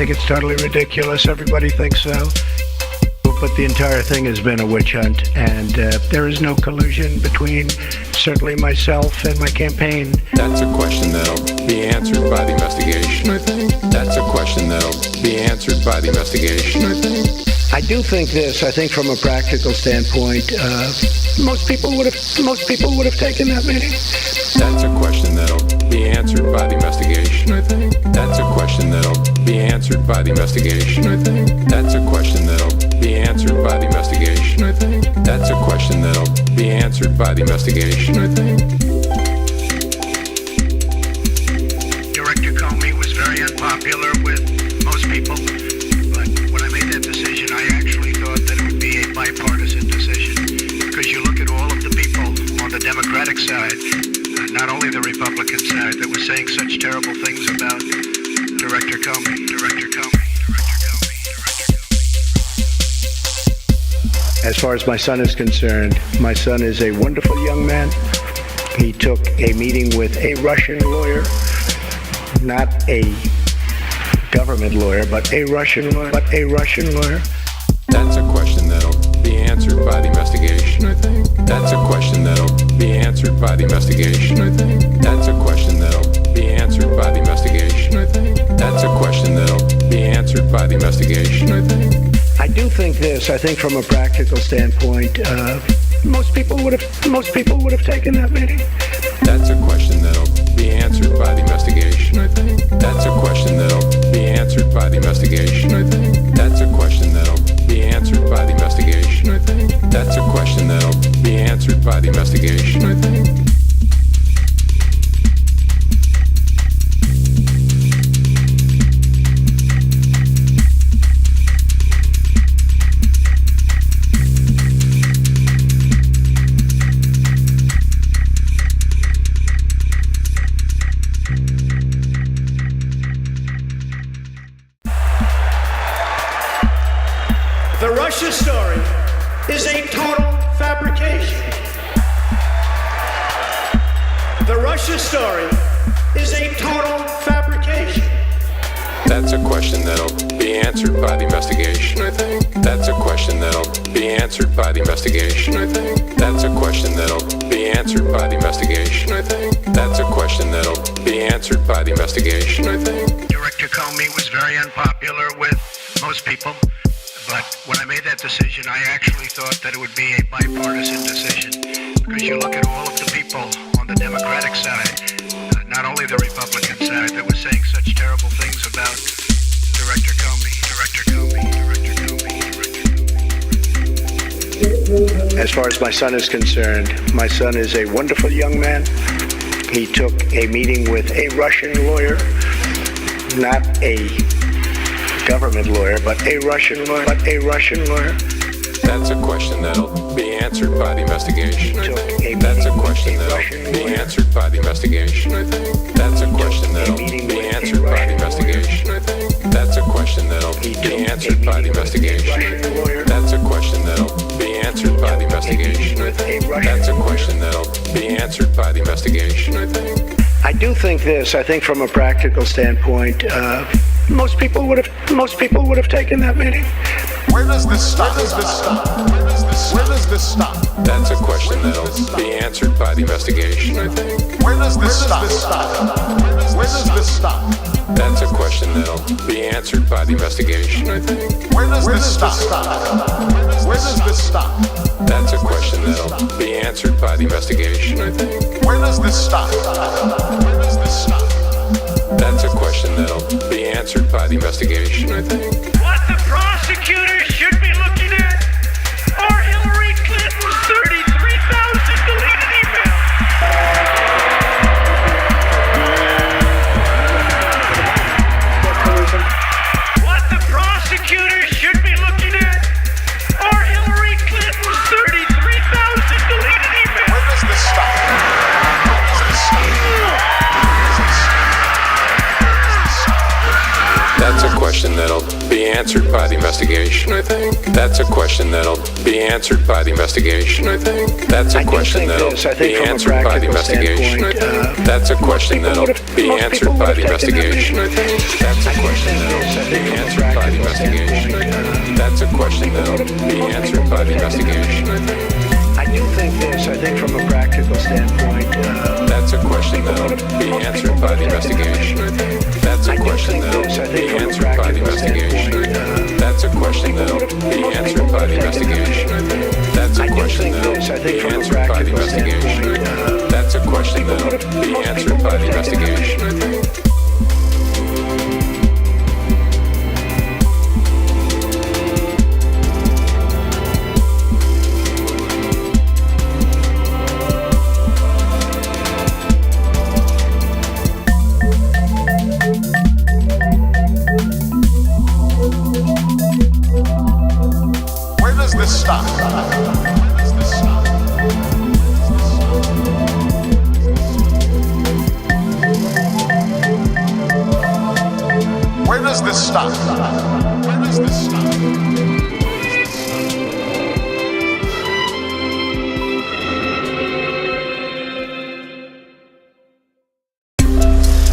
think it's totally ridiculous. Everybody thinks so. But the entire thing has been a witch hunt, and there is no collusion between certainly myself and my campaign. That's a question that'll be answered by the investigation, I think. That's a question that'll be answered by the investigation, I think. I do think this. I think from a practical standpoint, most people would have taken that meeting. That's a question that'll be answered by the investigation, I think. That's a question that'll be answered by the investigation, I think. That's a question that'll be answered by the investigation, I think. That's a question that'll be answered by the investigation, I think. Director Comey was very unpopular with most people, but when I made that decision, I actually thought that it would be a bipartisan decision, because you look at all of the people on the Democratic side, not only the Republican side, that were saying such terrible things about Director Comey. As far as my son is concerned, my son is a wonderful young man. He took a meeting with a Russian lawyer, not a government lawyer, but a Russian lawyer. That's a question that'll be answered by the investigation, I think. That's a question that'll be answered by the investigation, I think. That's a question that'll be answered by the investigation, I think. That's a question that'll be answered by the investigation, I think. I do think this. I think from a practical standpoint, most people would have taken that meeting. That's a question that'll be answered by the investigation, I think. That's a question that'll be answered by the investigation, I think. That's a question that'll be answered by the investigation, I think. That's a question that'll be answered by the investigation, I think. The Russia story is a total fabrication. The Russia story is a total fabrication. That's a question that'll be answered by the investigation, I think. That's a question that'll be answered by the investigation, I think. That's a question that'll be answered by the investigation, I think. That's a question that'll be answered by the investigation, I think. Director Comey was very unpopular with most people. But when I made that decision, I actually thought that it would be a bipartisan decision, because you look at all of the people on the Democratic side, not only the Republican side, that were saying such terrible things about Director Comey. As far as my son is concerned, my son is a wonderful young man. He took a meeting with a Russian lawyer, not a government lawyer, but a Russian lawyer. That's a question that'll be answered by the investigation, I think. That's a question that'll be answered by the investigation, I think. That's a question that'll be answered by the investigation, I think. That's a question that'll be answered by the investigation. That's a question that'll be answered by the investigation, I think. That's a question that'll be answered by the investigation, I think. I do think this. I think from a practical standpoint, most people would have taken that meeting. Where does this stop? Where does this stop? That's a question that'll be answered by the investigation, I think. Where does this stop? Where does this stop? That's a question that'll be answered by the investigation, I think. Where does this stop? Where does this stop? That's a question that'll be answered by the investigation, I think. Where does this stop? Where does this stop? That's a question that'll be answered by the investigation, I think. What the prosecutors should be looking at are Hillary Clinton's 33,000 deleted emails. What the prosecutors should be looking at are Hillary Clinton's 33,000 deleted emails. Where does this stop? That's a question question that'll be answered by the investigation, I think. That's a question that'll be answered by the investigation, I think. That's a question that'll be answered by the investigation, I think. That's a question that'll be answered by the investigation, I think. That's a question that'll be answered by the investigation, I think. That's a question that'll be answered by the investigation, I think. I do think this. I think from a practical standpoint, that's a question that'll be answered by the investigation, I think. That's a question that'll be answered by the investigation, I think. That's a question that'll be answered by the investigation, I think. That's a question that'll be answered by the investigation, I think. That's a question that'll be answered by the investigation, I think.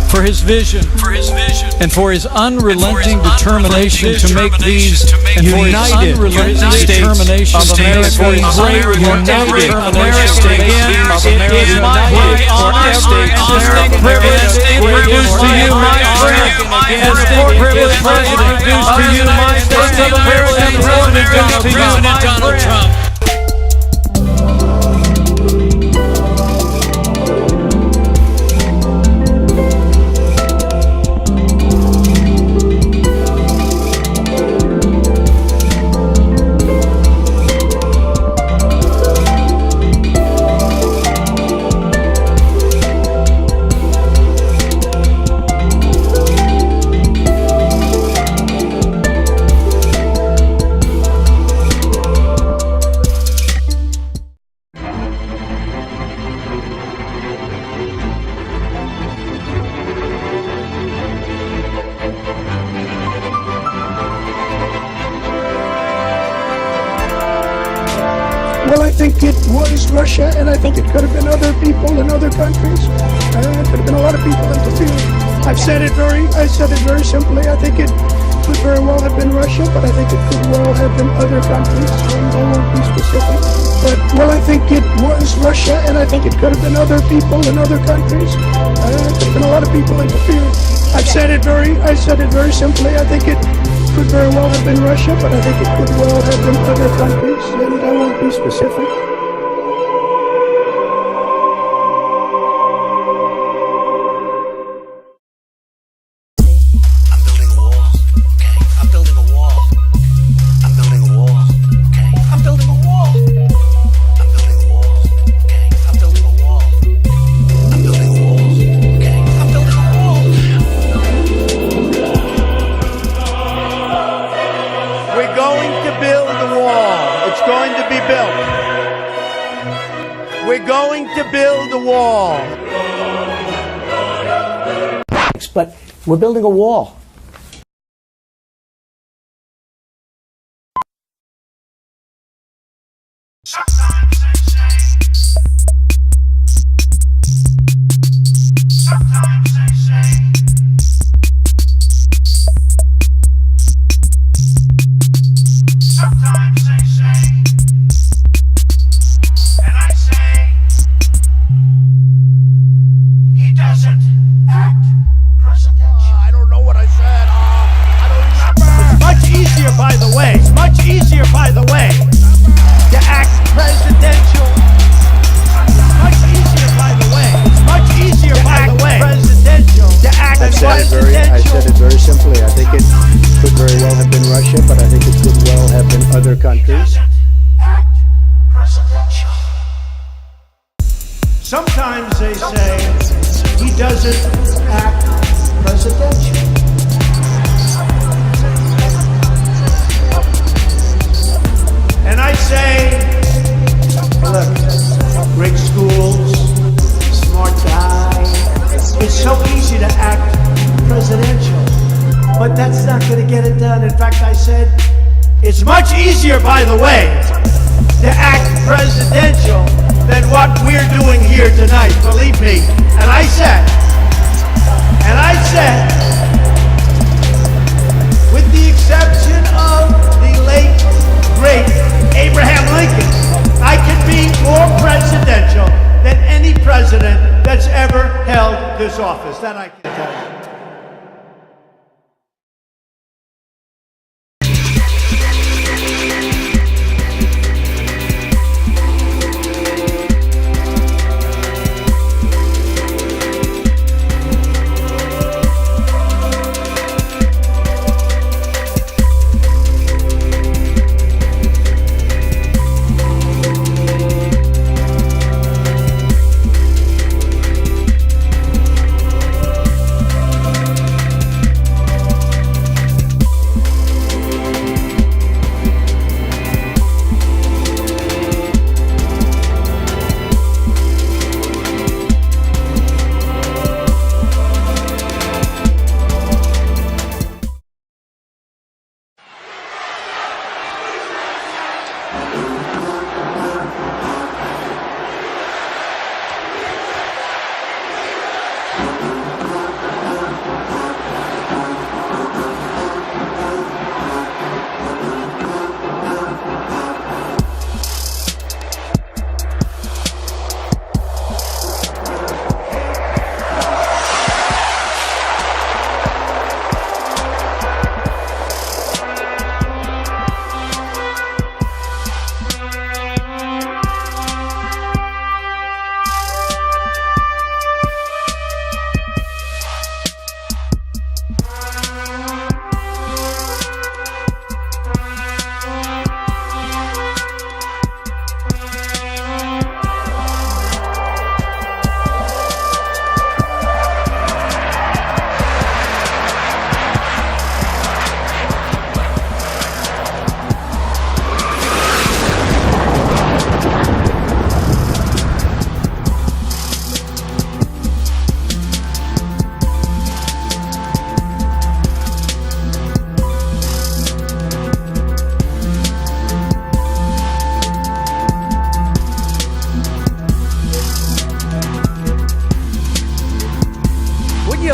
For his vision, and for his unrelenting determination to make these united states of America great, united America again. It is my honor, privilege to introduce to you my friend, and the privilege to introduce to you my President of America, President Donald Trump. Well, I think it was Russia, and I think it could have been other people in other countries. It could have been a lot of people interfered. I said it very simply. I think it could very well have been Russia, but I think it could well have been other countries, and I won't be specific. But, well, I think it was Russia, and I think it could have been other people in other countries. It could have been a lot of people interfered. I said it very simply. I think it could very well have been Russia, but I think it could well have been other countries, and I won't be specific. We're going to build a wall. But we're building a wall. I said it very simply. I think it could very well have been Russia, but I think it could well have been other countries. Sometimes they say he doesn't act presidential. And I say, look, great schools, smart guy. It's so easy to act presidential, but that's not going to get it done. In fact, I said, it's much easier, by the way, to act presidential than what we're doing here tonight, believe me. And I said, with the exception of the late, great Abraham Lincoln, I can be more presidential than any president that's ever held this office. That I can tell you.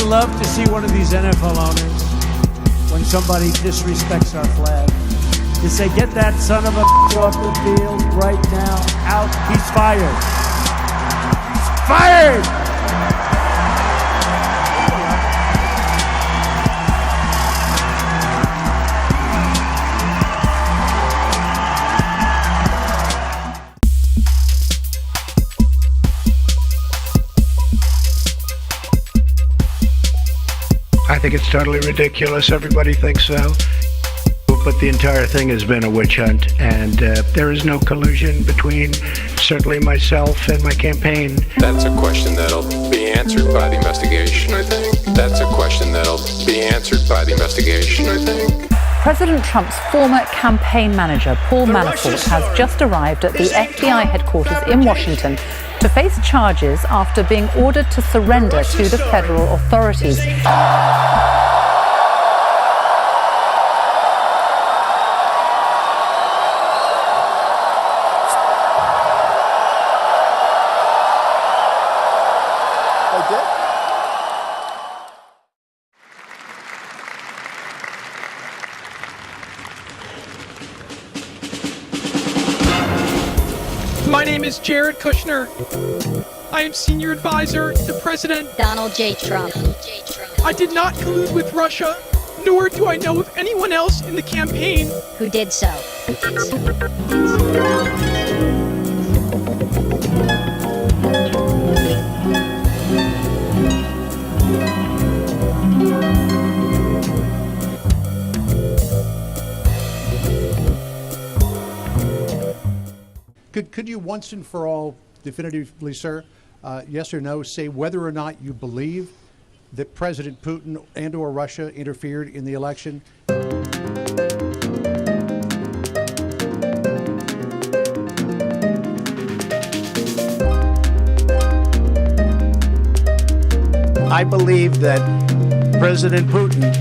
Love to see one of these NFL owners, when somebody disrespects our flag, to say, get that son of a off the field right now, out, he's fired. He's fired! I think it's totally ridiculous. Everybody thinks so. But the entire thing has been a witch hunt, and there is no collusion between certainly myself and my campaign. That's a question that'll be answered by the investigation, I think. That's a question that'll be answered by the investigation, I think. President Trump's former campaign manager, Paul Manafort, has just arrived at the FBI headquarters in Washington to face charges after being ordered to surrender to the federal authorities. My name is Jared Kushner. I am senior advisor to President Donald J. Trump. I did not collude with Russia, nor do I know of anyone else in the campaign who did so. Could you once and for all, definitively, sir, yes or no, say whether or not you believe that President Putin and/or Russia interfered in the election? I believe that President Putin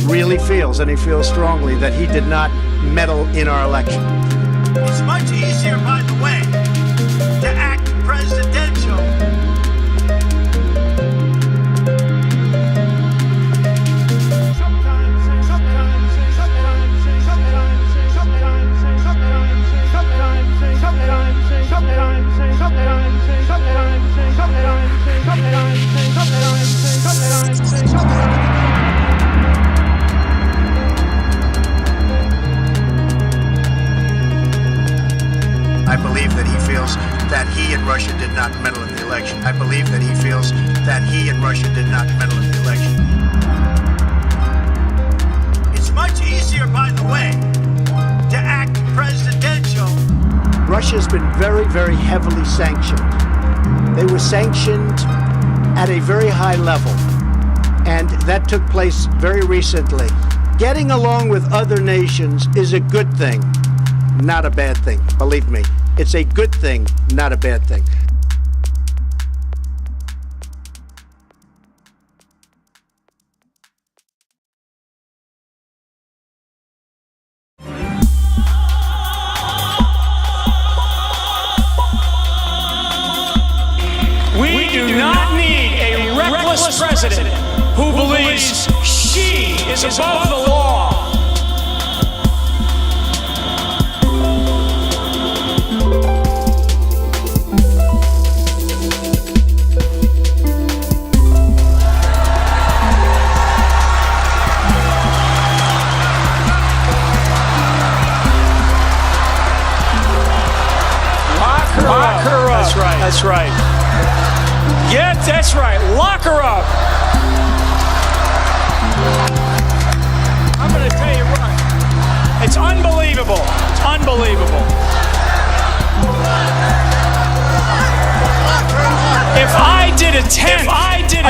really feels, and he feels strongly, that he did not meddle in our election. It's much easier, by the way, to act presidential. I believe that he feels that he and Russia did not meddle in the election. I believe that he feels that he and Russia did not meddle in the election. It's much easier, by the way, to act presidential. Russia's been very, very heavily sanctioned. They were sanctioned at a very high level, and that took place very recently. Getting along with other nations is a good thing, not a bad thing. Believe me, it's a good thing, not a bad thing. We do not need a reckless president who believes she is above the law. Lock her up. That's right. That's right. Yeah, that's right. Lock her up. I'm going to tell you what. It's unbelievable. It's unbelievable. If I did a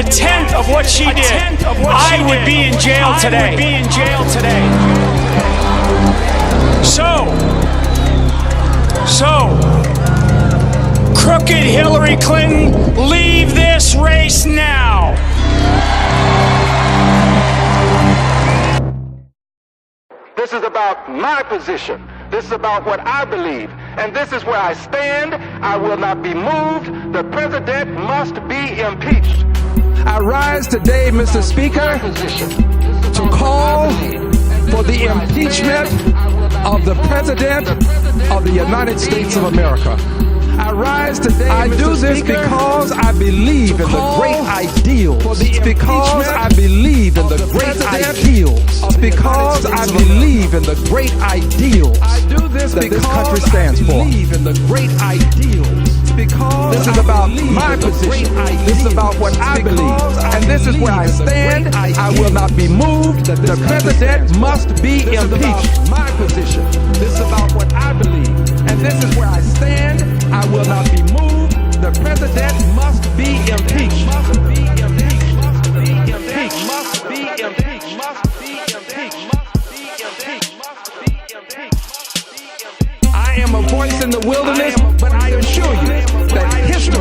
tenth of what she did, I would be in jail today. So, crooked Hillary Clinton, leave this race now. This is about my position. This is about what I believe. And this is where I stand. I will not be moved. The president must be impeached. I rise today, Mr. Speaker, to call for the impeachment of the President of the United States of America. I rise today, I do this because I believe in the great ideals. Because I believe in the great ideals. Because I believe in the great ideals that this country stands for. This is about my position. This is about what I believe. And this is where I stand. I will not be moved. The president must be impeached. My position. This is about what I believe. And this is where I stand. I will not be moved. The president must be impeached. Must be impeached. Must be impeached. Must be impeached. Must be impeached. Must be impeached. Must be impeached. I am a voice in the wilderness, but I assure you that history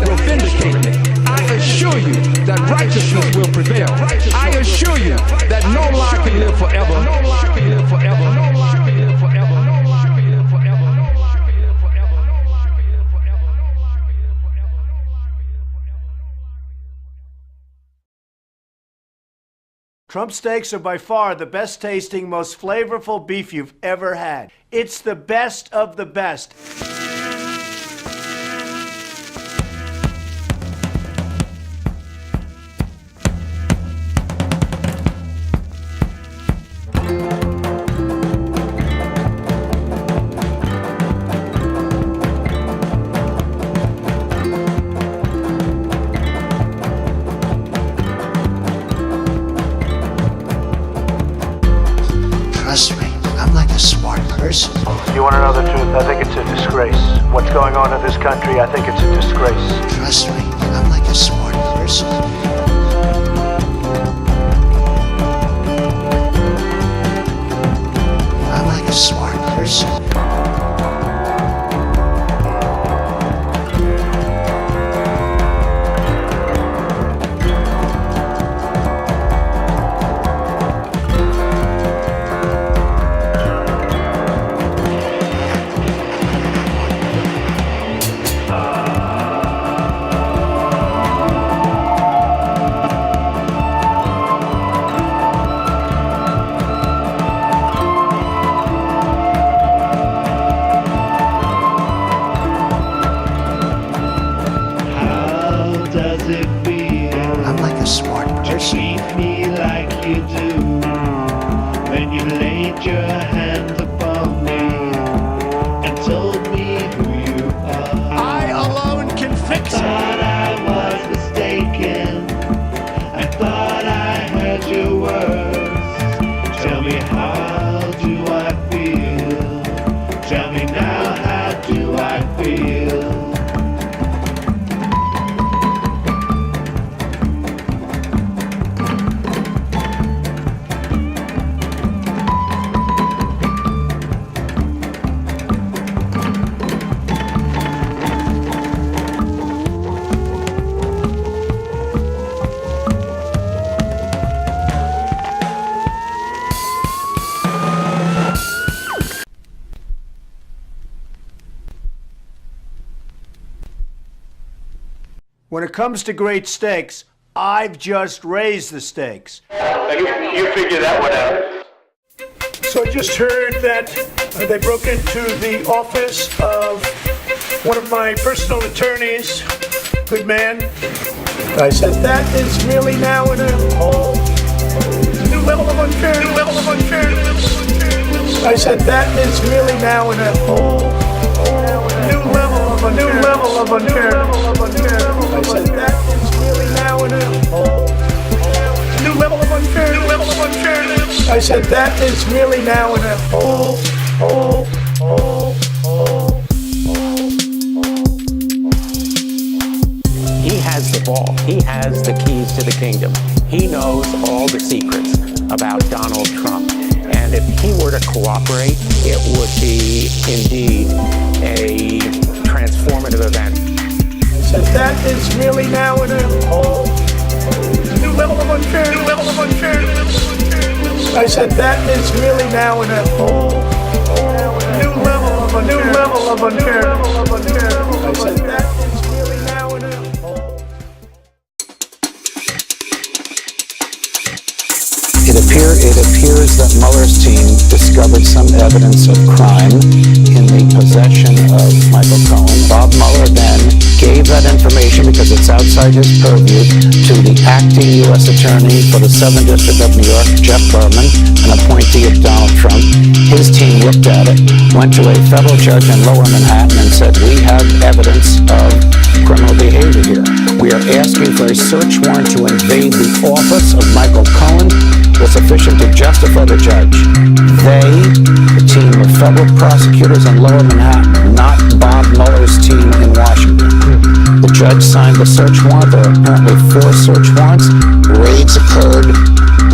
will vindicate me. I assure you that righteousness will prevail. I assure you that no lie can live forever. No lie can live forever. No lie can live forever. Trump steaks are by far the best tasting, most flavorful beef you've ever had. It's the best of the best. Trust me, I'm like a smart person. You want to know the truth? I think it's a disgrace. What's going on in this country, I think it's a disgrace. Trust me, I'm like a smart person. I'm like a smart person. it feel? I'm like a smart person. Treat me like you do. When you laid your hand upon me and told me who you are. I alone can fix it. Thought I was mistaken. I thought I heard your words. Tell me, how do I feel? Tell me now, how do I feel? When it comes to great stakes, I've just raised the stakes. You figure that one out. So I just heard that they broke into the office of one of my personal attorneys. Good man. I said, that is really now in a whole new level of unfairness. New level of unfairness. I said, that is really now in a whole new level of unfairness. New level of unfairness. I said, that is really now in a whole new level of unfairness. New level of unfairness. I said, that is really now in a whole. He has the ball. He has the keys to the kingdom. He knows all the secrets about Donald Trump. And if he were to cooperate, it would be indeed a transformative event. I said, that is really now in a whole new level of unfairness. New level of unfairness. I said, that is really now in a whole new level of unfairness. New level of unfairness. I said, that is really now in a whole. It appears that Mueller's team discovered some evidence of crime in the possession of Michael Cohen. Bob Mueller then gave that information, because it's outside his purview, to the acting U.S. Attorney for the Southern District of New York, Jeff Berman, an appointee of Donald Trump. His team looked at it, went to a federal judge in Lower Manhattan and said, we have evidence of criminal behavior here. We are asking for a search warrant to invade the office of Michael Cohen was sufficient to justify the judge. They, the team of federal prosecutors in Lower Manhattan, not Bob Mueller's team in Washington. The judge signed the search warrant. There are apparently 4 search warrants. Raids occurred.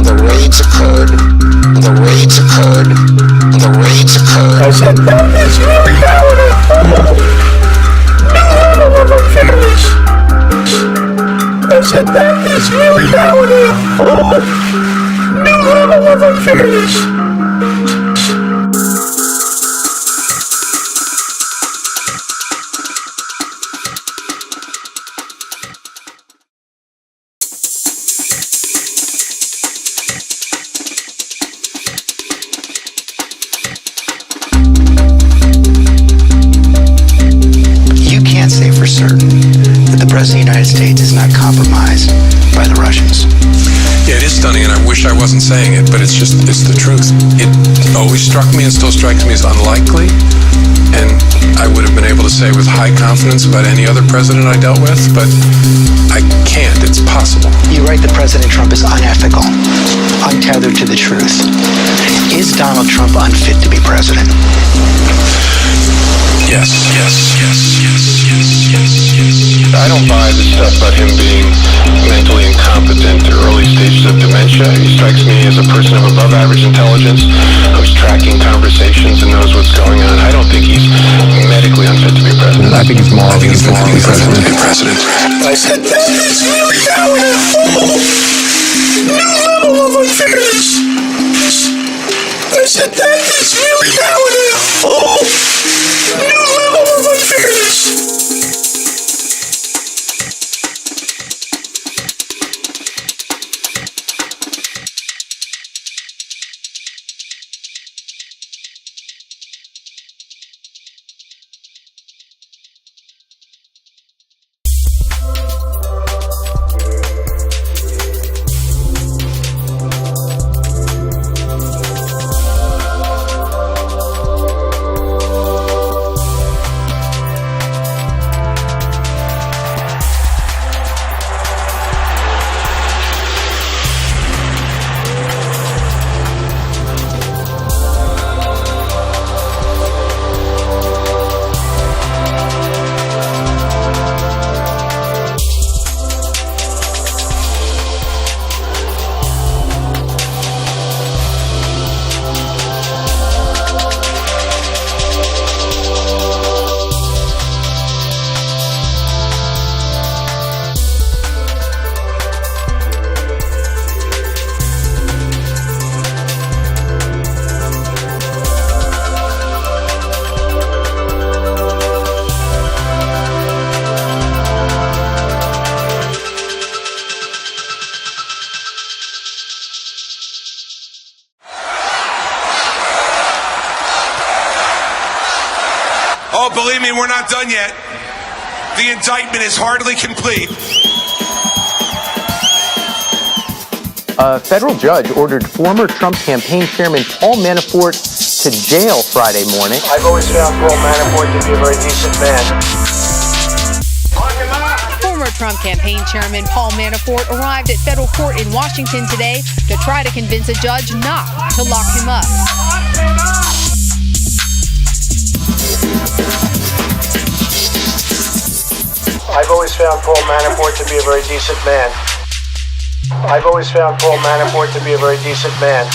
The raids occurred. The raids occurred. The raids occurred. I said, that is really now in a whole new level of unfairness. I said, that is really now in a whole new level of unfairness. You can't say for certain that the President of the United States is not compromised by the Russians. Yeah, it is stunning, and I wish I wasn't saying it, but it's the truth. It always struck me and still strikes me as unlikely, and I would have been able to say with high confidence about any other president I dealt with, but I can't. It's possible. You write that President Trump is unethical, untethered to the truth. Is Donald Trump unfit to be president? Yes. I don't buy the stuff about him being mentally incompetent or early stages of dementia. He strikes me as a person of above average intelligence who's tracking conversations and knows what's going on. I don't think he's medically unfit to be president. I think he's morally unfit to be president. I said, that is really now in a whole new level of unfairness. I said, that is really now in a whole new level of unfairness. believe me, we're not done yet. The indictment is hardly complete. A federal judge ordered former Trump campaign chairman Paul Manafort to jail Friday morning. I've always found Paul Manafort to be a very decent man. Former Trump campaign chairman Paul Manafort arrived at federal court in Washington today to try to convince a judge not to lock him up. I've always found Paul Manafort to be a very decent man. I've always found Paul Manafort to be a very decent man.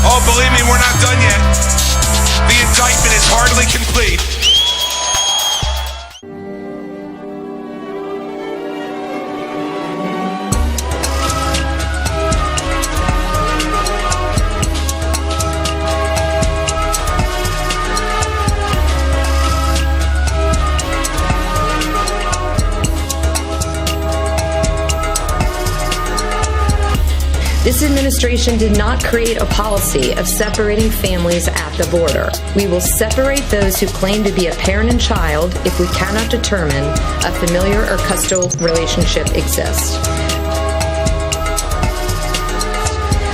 Oh, believe me, we're not done yet. The indictment is hardly complete. This administration did not create a policy of separating families at the border. We will separate those who claim to be a parent and child if we cannot determine a familiar or custodial relationship exists.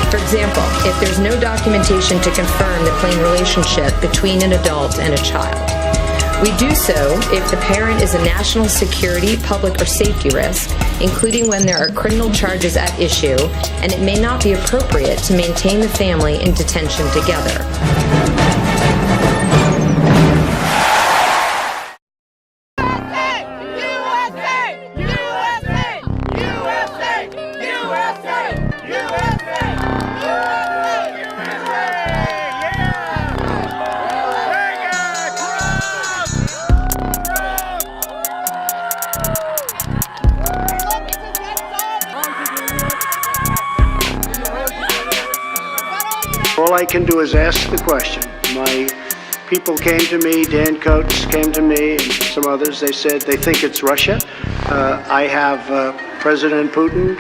For example, if there's no documentation to confirm the claimed relationship between an adult and a child. We do so if the parent is a national security, public, or safety risk, including when there are criminal charges at issue, and it may not be appropriate to maintain the family in detention together. All I can do is ask the question. My people came to me, Dan Coates came to me, and some others. They said they think it's Russia. I have President Putin.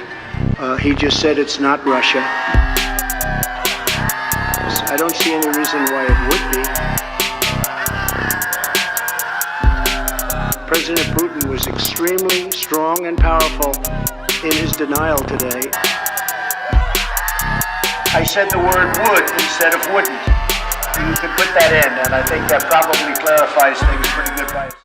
He just said it's not Russia. I don't see any reason why it would be. President Putin was extremely strong and powerful in his denial today. I said the word would instead of wouldn't. You can put that in, and I think that probably clarifies things pretty good by itself.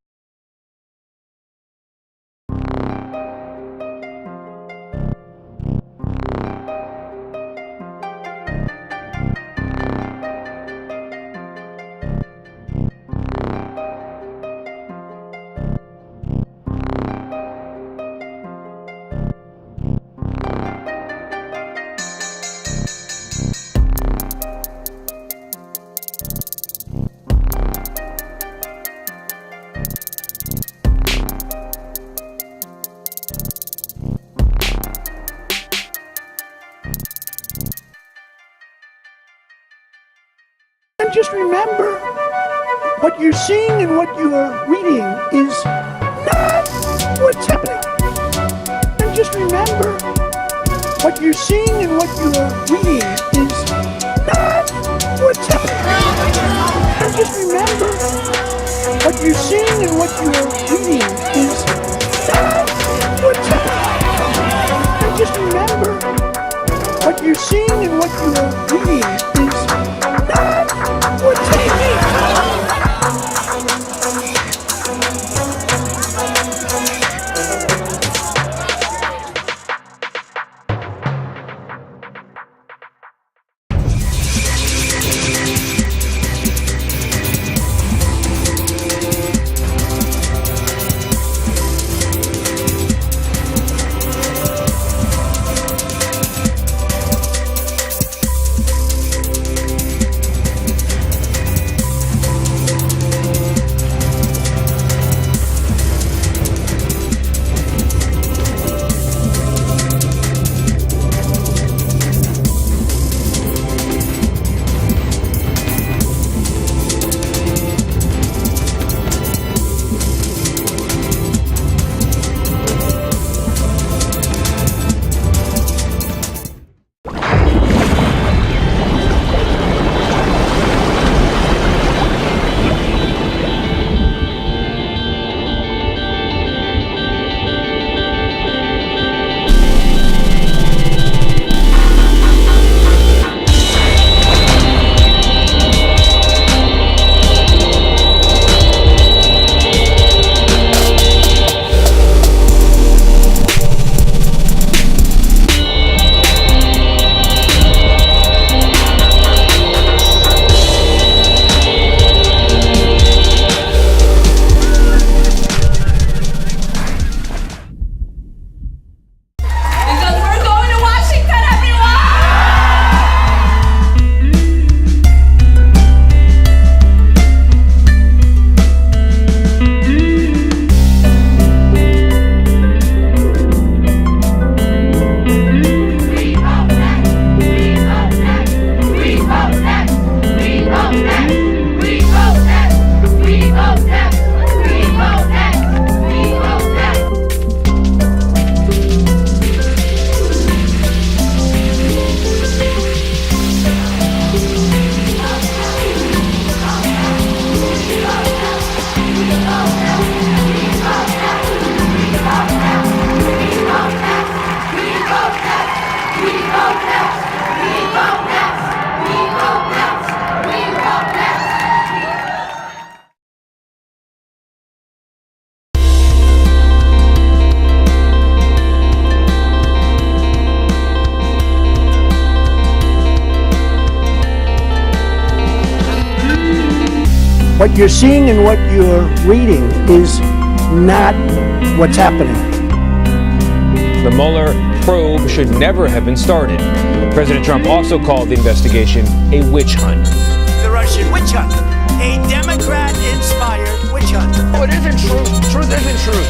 And just remember, what you're seeing and what you are reading is not what's happening. And just remember, what you're seeing and what you are reading is not what's happening. And just remember, what you're seeing and what you are reading is not what's happening. And just remember, what you're seeing and what you are reading is not what's happening. What you're seeing and what you're reading is not what's happening. The Mueller probe should never have been started. President Trump also called the investigation a witch hunt. The Russian witch hunt. A Democrat-inspired witch hunt. Oh, it isn't true. Truth isn't true.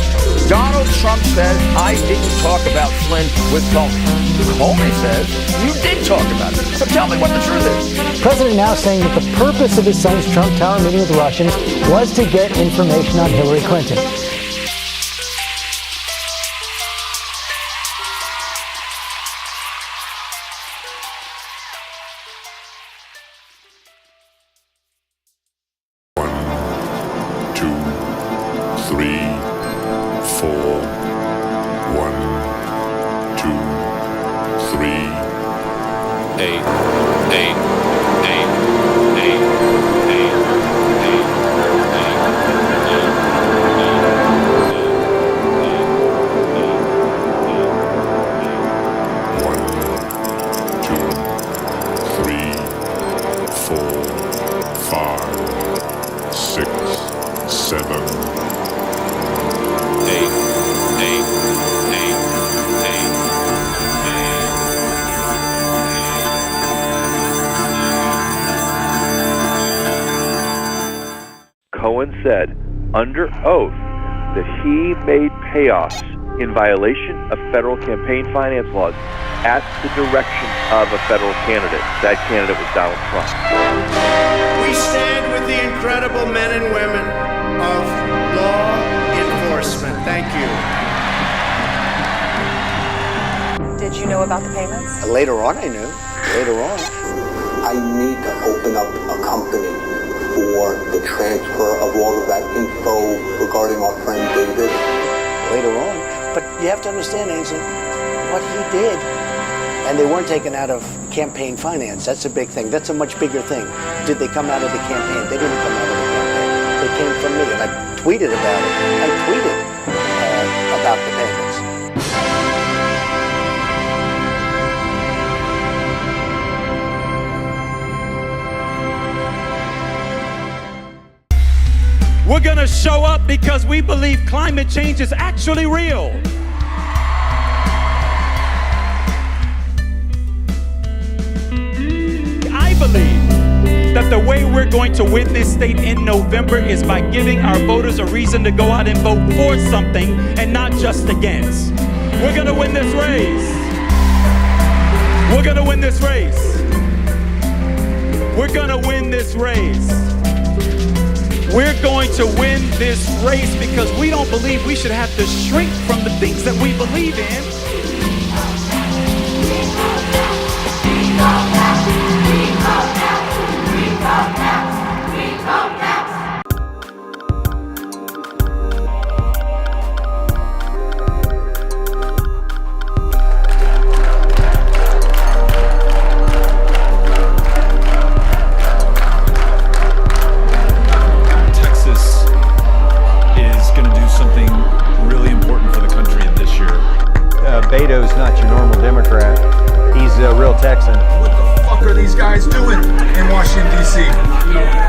Donald Trump says, I didn't talk about Flynn with Comey. Comey says, you did talk about it. So tell me what the truth is. The president now saying that the purpose of his son's Trump Tower meeting with the Russians was to get information on Hillary Clinton. Cohen said under oath that he made payoffs in violation of federal campaign finance laws at the direction of a federal candidate. That candidate was Donald Trump. We stand with the incredible men and women of law enforcement. Thank you. Did you know about the payments? Later on, I knew. Later on. I need to open up a company for the transfer of all of that info regarding our friend David. Later on. But you have to understand, Ainsley, what he did, and they weren't taken out of campaign finance. That's a big thing. That's a much bigger thing. Did they come out of the campaign? They didn't come out of the campaign. They came from me, and I tweeted about it. I tweeted about the payments. We're going to show up because we believe climate change is actually real. I believe that the way we're going to win this state in November is by giving our voters a reason to go out and vote for something and not just against. We're going to win this race. We're going to win this race. We're going to win this race. We're going to win this race because we don't believe we should have to shrink from the things that we believe in. Beto's not your normal Democrat. He's a real Texan. What the fuck are these guys doing in Washington, D.C.?